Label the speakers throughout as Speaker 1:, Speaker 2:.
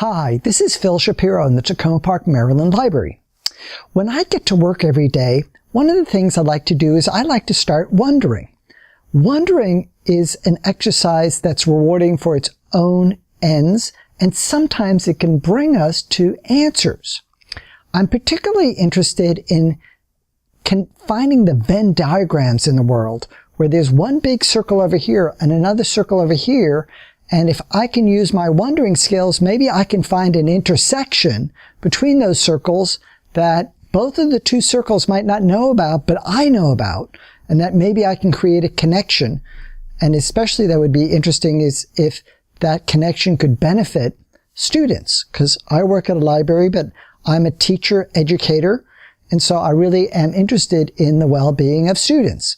Speaker 1: Hi, this is Phil Shapiro in the Takoma Park Maryland Library. When I get to work every day, one of the things I like to do is I like to start wondering. Wondering is an exercise that's rewarding for its own ends, and sometimes it can bring us to answers. I'm particularly interested in finding the Venn diagrams in the world, where there's one big circle over here and another circle over here, and if I can use my wondering skills, maybe I can find an intersection between those circles that both of the two circles might not know about, but I know about, and that maybe I can create a connection. And especially that would be interesting is if that connection could benefit students, because I work at a library, but I'm a teacher, educator, and so I really am interested in the well-being of students.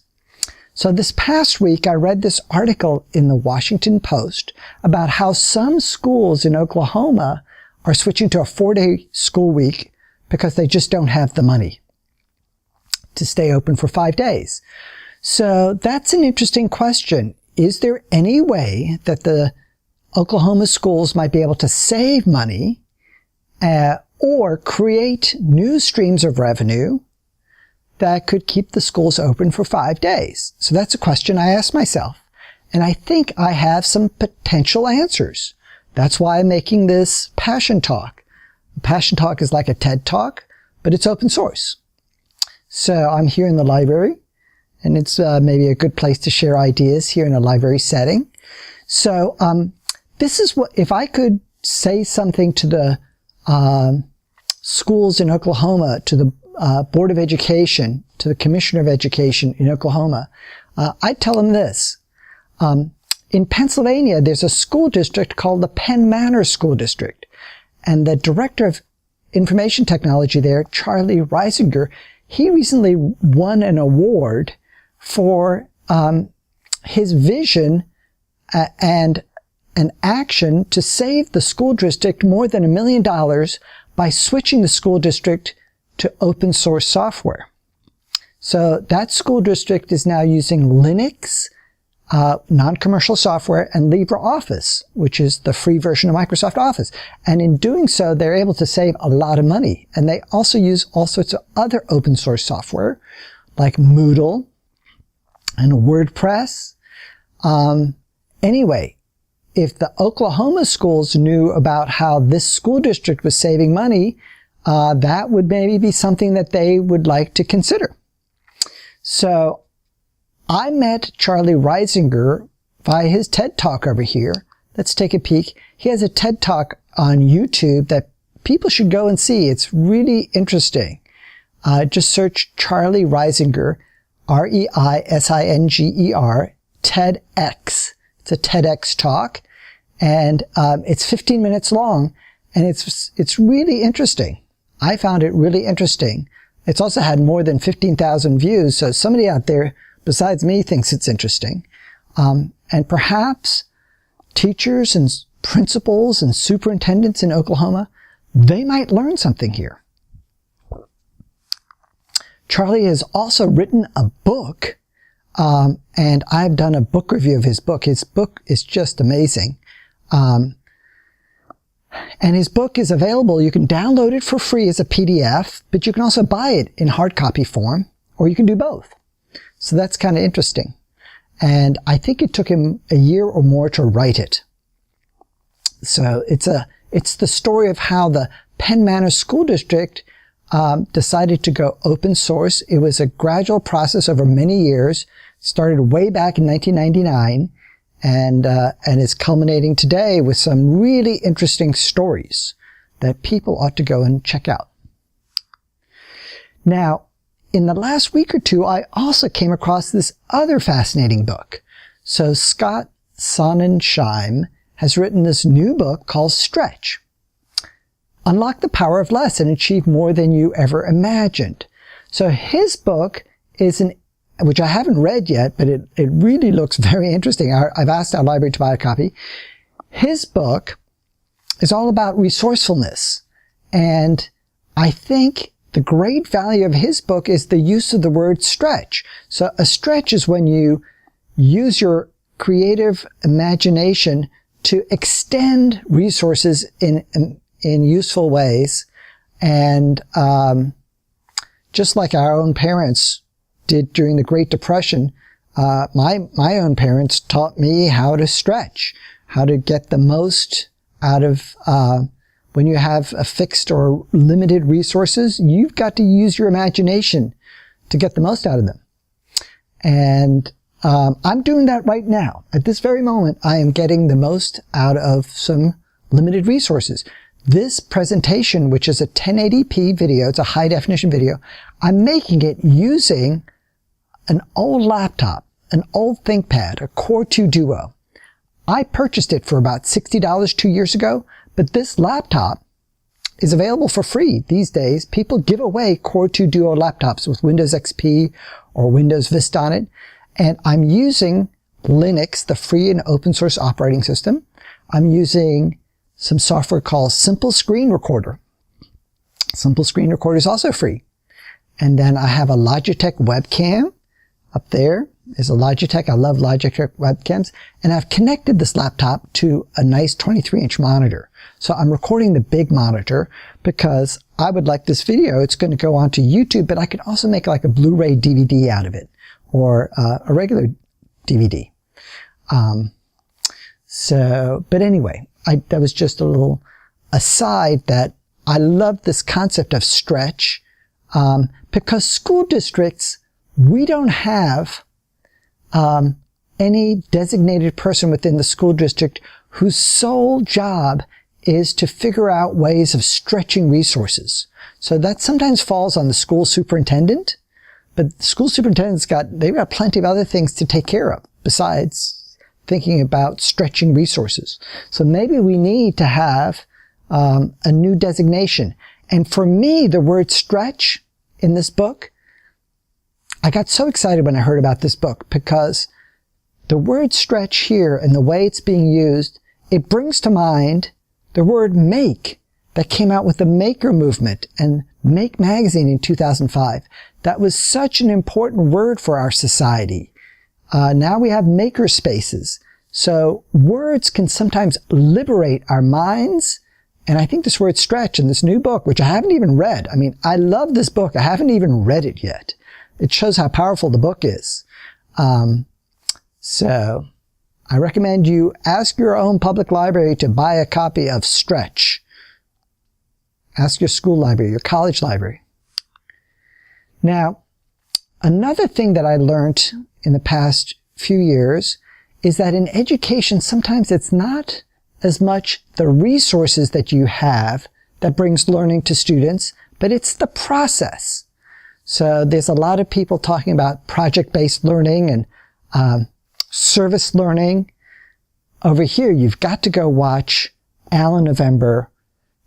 Speaker 1: So this past week, I read this article in the Washington Post about how some schools in Oklahoma are switching to a 4-day school week because they just don't have the money to stay open for 5 days. So that's an interesting question. Is there any way that the Oklahoma schools might be able to save money or create new streams of revenue that could keep the schools open for 5 days? So that's a question I asked myself. And I think I have some potential answers. That's why I'm making this Passion Talk. Passion Talk is like a TED Talk, but it's open source. So I'm here in the library, and it's maybe a good place to share ideas here in a library setting. So this is what, if I could say something to the schools in Oklahoma, to the Board of Education, to the Commissioner of Education in Oklahoma, I'd tell them this. In Pennsylvania, there's a school district called the Penn Manor School District. And the Director of Information Technology there, Charlie Reisinger, he recently won an award for his vision and an action to save the school district more than $1 million by switching the school district to open source software. So that school district is now using Linux, non-commercial software, and LibreOffice, which is the free version of Microsoft Office. And in doing so, they're able to save a lot of money. And they also use all sorts of other open source software, like Moodle and WordPress. Anyway, if the Oklahoma schools knew about how this school district was saving money, that would maybe be something that they would like to consider. So I met Charlie Reisinger via his TED Talk over here. Let's take a peek. He has a TED Talk on YouTube that people should go and see. It's really interesting. Just search Charlie Reisinger, R-E-I-S-I-N-G-E-R, TEDx. It's a TEDx talk, and it's 15 minutes long, and it's really interesting. I found it really interesting. It's also had more than 15,000 views, so somebody out there besides me thinks it's interesting. And perhaps teachers and principals and superintendents in Oklahoma, they might learn something here. Charlie has also written a book, and I've done a book review of his book. His book is just amazing. And his book is available. You can download it for free as a PDF, but you can also buy it in hard copy form, or you can do both. So that's kind of interesting. And I think it took him a year or more to write it. So it's the story of how the Penn Manor School District decided to go open source. It was a gradual process over many years. It started way back in 1999 and is culminating today with some really interesting stories that people ought to go and check out. Now, in the last week or two, I also came across this other fascinating book. So Scott Sonnensheim has written this new book called Stretch. Unlock the Power of Less and Achieve More Than You Ever Imagined. So his book is which I haven't read yet, but it really looks very interesting. I've asked our library to buy a copy. His book is all about resourcefulness. And I think the great value of his book is the use of the word stretch. So a stretch is when you use your creative imagination to extend resources in useful ways. And just like our own parents did during the Great Depression, my own parents taught me how to stretch, how to get the most out of when you have a fixed or limited resources. You've got to use your imagination to get the most out of them. And I'm doing that right now. At this very moment, I am getting the most out of some limited resources. This presentation, which is a 1080p video, it's a high definition video, I'm making it using an old laptop, an old ThinkPad, a Core2Duo. I purchased it for about $60 2 years ago, but this laptop is available for free these days. People give away Core2Duo laptops with Windows XP or Windows Vista on it. And I'm using Linux, the free and open source operating system. I'm using some software called Simple Screen Recorder. Simple Screen Recorder is also free. And then I have a Logitech webcam up there. Is a Logitech. I love Logitech webcams. And I've connected this laptop to a nice 23-inch monitor. So I'm recording the big monitor because I would like this video. It's going to go onto YouTube, but I could also make like a Blu-ray DVD out of it, or a regular DVD. But anyway, that was just a little aside that I love this concept of stretch, because school districts, we don't have any designated person within the school district whose sole job is to figure out ways of stretching resources. So that sometimes falls on the school superintendent, but the school superintendent's they've got plenty of other things to take care of besides thinking about stretching resources. So maybe we need to have a new designation. And for me, the word stretch in this book, I got so excited when I heard about this book because the word stretch here and the way it's being used, it brings to mind the word make that came out with the Maker movement and Make magazine in 2005. That was such an important word for our society. Now we have maker spaces. So words can sometimes liberate our minds. And I think this word stretch in this new book, which I haven't even read. I mean, I love this book. I haven't even read it yet. It shows how powerful the book is. So I recommend you ask your own public library to buy a copy of Stretch. Ask your school library, your college library. Now, another thing that I learned in the past few years is that in education, sometimes it's not as much the resources that you have that brings learning to students, but it's the process. So there's a lot of people talking about project-based learning and service learning. Over here, you've got to go watch Alan November,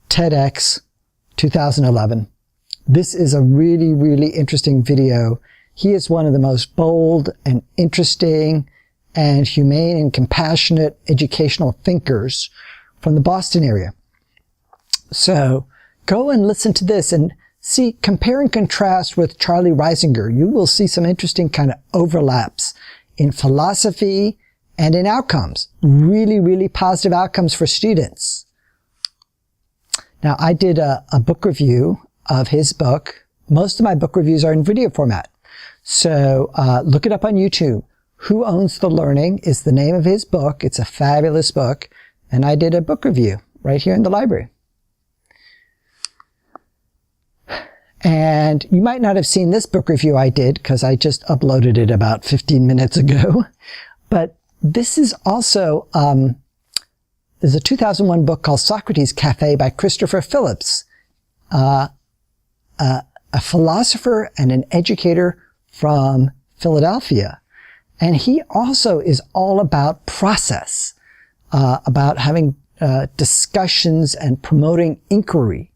Speaker 1: TEDx 2011. This is a really, really interesting video. He is one of the most bold and interesting and humane and compassionate educational thinkers from the Boston area. So go and listen to this and see, compare and contrast with Charlie Reisinger. You will see some interesting kind of overlaps in philosophy and in outcomes. Really, really positive outcomes for students. Now, I did a book review of his book. Most of my book reviews are in video format. So look it up on YouTube. Who Owns the Learning is the name of his book. It's a fabulous book. And I did a book review right here in the library. And you might not have seen this book review I did because I just uploaded it about 15 minutes ago. But this is also, there's a 2001 book called Socrates Cafe by Christopher Phillips, a philosopher and an educator from Philadelphia. And he also is all about process, about having discussions and promoting inquiry.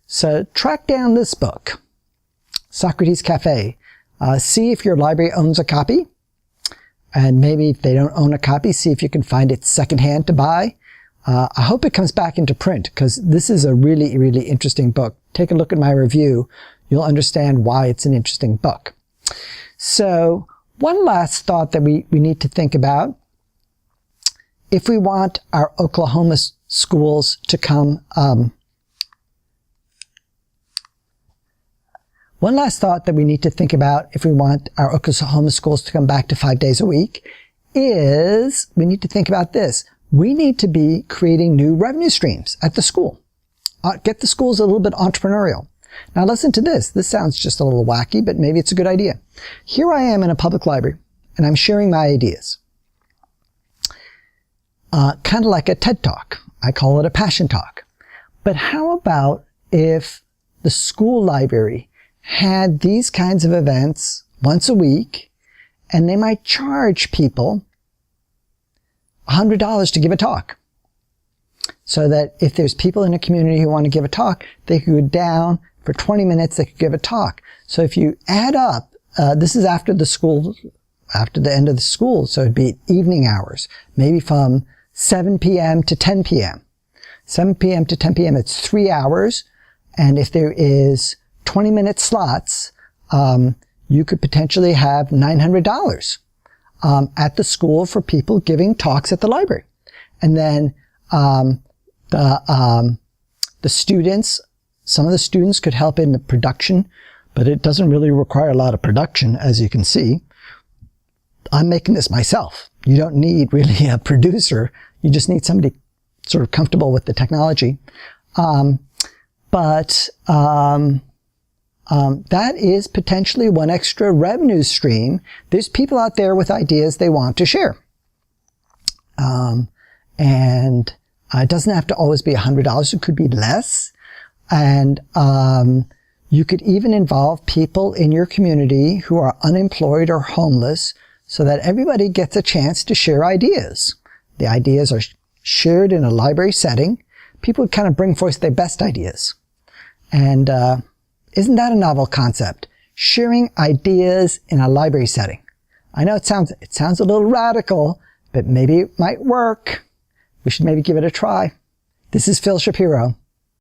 Speaker 1: So track down this book, Socrates Cafe. See if your library owns a copy. And maybe if they don't own a copy, see if you can find it secondhand to buy. I hope it comes back into print because this is a really, really interesting book. Take a look at my review. You'll understand why it's an interesting book. So one last thought that we need to think about if we want our Oklahoma schools to come, one last thought that we need to think about if we want our Oklahoma schools to come back to 5 days a week is we need to think about this. We need to be creating new revenue streams at the school. Get the schools a little bit entrepreneurial. Now listen to this. This sounds just a little wacky, but maybe it's a good idea. Here I am in a public library, and I'm sharing my ideas. Kind of like a TED Talk. I call it a passion talk. But how about if the school library had these kinds of events once a week, and they might charge people $100 to give a talk? So that if there's people in a community who want to give a talk, they could go down for 20 minutes, they could give a talk. So if you add up, this is after the end of the school, so it'd be evening hours, maybe from 7 p.m. to 10 p.m. 7 p.m. to 10 p.m., it's 3 hours. And if there is 20-minute slots, you could potentially have $900 at the school for people giving talks at the library. And then the students, some of the students could help in the production, but it doesn't really require a lot of production, as you can see. I'm making this myself. You don't need really a producer. You just need somebody sort of comfortable with the technology. That is potentially one extra revenue stream. There's people out there with ideas they want to share. And it doesn't have to always be $100. It could be less. And you could even involve people in your community who are unemployed or homeless so that everybody gets a chance to share ideas. The ideas are shared in a library setting. People would kind of bring forth their best ideas. And isn't that a novel concept? Sharing ideas in a library setting. I know it sounds a little radical, but maybe it might work. We should maybe give it a try. This is Phil Shapiro.